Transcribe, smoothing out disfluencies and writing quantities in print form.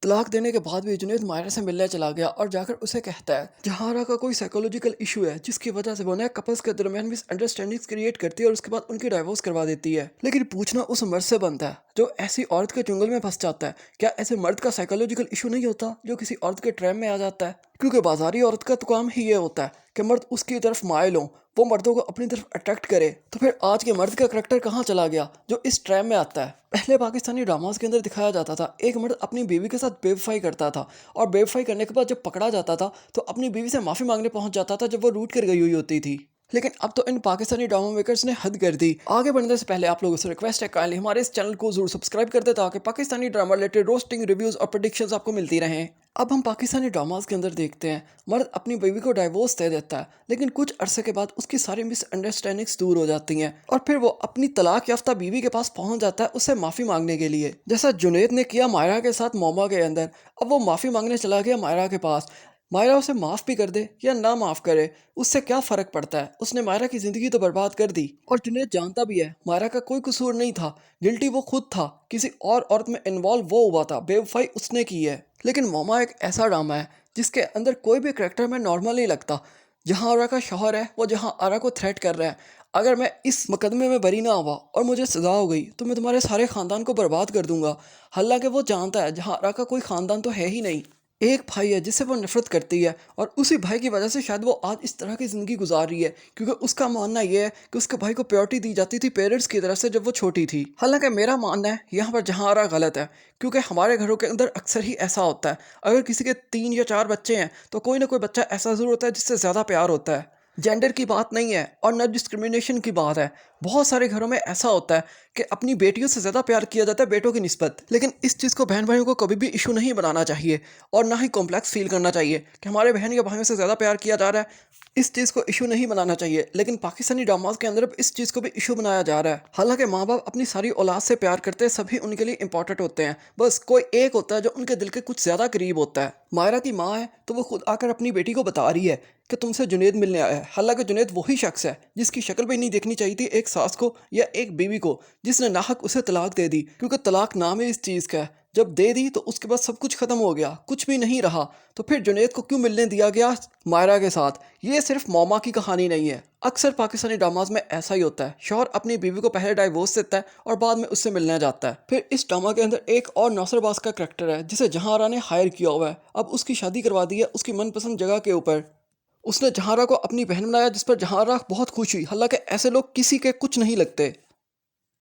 तलाक देने के बाद भी जुनैद मायरा से मिलने चला गया और जाकर उसे कहता है जहारा का कोई साइकोलॉजिकल इशू है जिसकी वजह से वो नए कपल्स के दरमियान मिसअंडरस्टैंडिंग्स क्रिएट करती है और उसके बाद उनकी डाइवोर्स करवा देती है। लेकिन पूछना उस मर्द से बनता है जो ऐसी औरत के चुंगल में फंस जाता है, क्या ऐसे मर्द का साइकोलॉजिकल इशू नहीं होता जो किसी औरत के ट्रैप में आ जाता है? क्योंकि बाजारी औरत का तो काम ही ये होता है कि मर्द उसकी तरफ मायल हो, वो मर्दों को अपनी तरफ अट्रैक्ट करे। तो फिर आज के मर्द का करैक्टर कहाँ चला गया जो इस ट्रैप में आता है? पहले पाकिस्तानी ड्रामास के अंदर दिखाया जाता था एक मर्द अपनी बीवी के साथ बेवफाई करता था और बेवफाई करने के बाद जब पकड़ा जाता था तो अपनी बीवी से माफी मांगने पहुंच जाता था जब वो रूठ कर गई हुई होती थी। लेकिन अब तो इन पाकिस्तानी ड्रामा मेकर्स ने हद कर दी। आगे बढ़ने से पहले आप लोगों से रिक्वेस्ट है काइंडली हमारे इस चैनल को जरूर सब्सक्राइब कर दे ताकि Pakistani drama related roasting reviews और प्रेडिक्शंस आपको मिलती रहें। अब हम पाकिस्तानी ड्रामास के अंदर देखते हैं मर्द अपनी बीवी को डाइवोर्स दे देता है, लेकिन कुछ अरसे के बाद उसकी सारी मिसअंडरस्टैंडिंग्स दूर हो जाती हैं और फिर वो अपनी तलाक याफ्ता बीवी के पास पहुंच जाता है उससे माफी मांगने के लिए, जैसा जुनैद ने किया मायरा के साथ मोमा के अंदर। अब वो माफी मांगने चला गया मायरा के पास। मायरा उसे माफ़ भी कर दे या ना माफ़ करे उससे क्या फ़र्क पड़ता है, उसने मायरा की ज़िंदगी तो बर्बाद कर दी। और जुनैद जानता भी है मायरा का कोई कसूर नहीं था, गिल्टी वो खुद था, किसी और औरत में इन्वॉल्व वो हुआ था, बेवफाई उसने की है। लेकिन मोमा एक ऐसा ड्रामा है जिसके अंदर कोई भी करेक्टर में नॉर्मल नहीं लगता। जहाँ आरा का शौहर है वो जहाँ आरा को थ्रेट कर रहा है, अगर मैं इस मुकदमे में बरी ना हुआ और मुझे सजा हो गई तो मैं तुम्हारे सारे ख़ानदान को बर्बाद कर दूंगा। हालांकि वो जानता है जहाँ आरा का कोई ख़ानदान तो है ही नहीं, एक भाई है जिससे वो नफरत करती है और उसी भाई की वजह से शायद वो आज इस तरह की ज़िंदगी गुजार रही है, क्योंकि उसका मानना ये है कि उसके भाई को प्रायोरिटी दी जाती थी पेरेंट्स की तरफ से जब वो छोटी थी। हालांकि मेरा मानना है यहाँ पर जहाँ आ रहा गलत है, क्योंकि हमारे घरों के अंदर अक्सर ही ऐसा होता है अगर किसी के 3 या 4 बच्चे हैं तो कोई ना कोई बच्चा ऐसा ज़रूर होता है जिससे ज़्यादा प्यार होता है। जेंडर की बात नहीं है और न डिस्क्रिमिनेशन की बात है। बहुत सारे घरों में ऐसा होता है कि अपनी बेटियों से ज़्यादा प्यार किया जाता है बेटों की निस्बत। लेकिन इस चीज़ को बहन भाइयों को कभी भी इशू नहीं बनाना चाहिए और ना ही कॉम्प्लेक्स फील करना चाहिए कि हमारे बहन या भाइयों से ज़्यादा प्यार किया जा रहा है। इस चीज़ को इशू नहीं बनाना चाहिए, लेकिन पाकिस्तानी ड्रामास के अंदर अब इस चीज़ को भी इशू बनाया जा रहा है। हालांकि माँ बाप अपनी सारी औलाद से प्यार करते हैं, सभी उनके लिए इंपॉर्टेंट होते हैं, बस कोई एक होता है जो उनके दिल के कुछ ज़्यादा करीब होता है। मायरा की माँ है तो वो खुद आकर अपनी बेटी को बता रही है कि तुमसे जुनैद मिलने आया है। हालांकि जुनैद वही शख्स है जिसकी शक्ल भी नहीं देखनी चाहिए थी एक सास को या एक बीवी को जिसने नाहक उसे तलाक दे दी, क्योंकि तलाक नाम ही इस चीज़ का है। जब दे दी तो उसके बाद सब कुछ खत्म हो गया, कुछ भी नहीं रहा। तो फिर जुनैद को क्यों मिलने दिया गया मायरा के साथ? ये सिर्फ मोमा की कहानी नहीं है, अक्सर पाकिस्तानी ड्रामाज में ऐसा ही होता है, शौहर अपनी बीवी को पहले डाइवोर्स देता है और बाद में उससे मिलने जाता है। फिर इस ड्रामा के अंदर एक और नौसरबाज का करैक्टर है जिसे जहांरा ने हायर किया हुआ है। अब उसकी शादी करवा दी है उसकी मनपसंद जगह के ऊपर। उसने जहांरा को अपनी बहन बनाया जिस पर जहांरा बहुत खुश हुई। हालांकि ऐसे लोग किसी के कुछ नहीं लगते।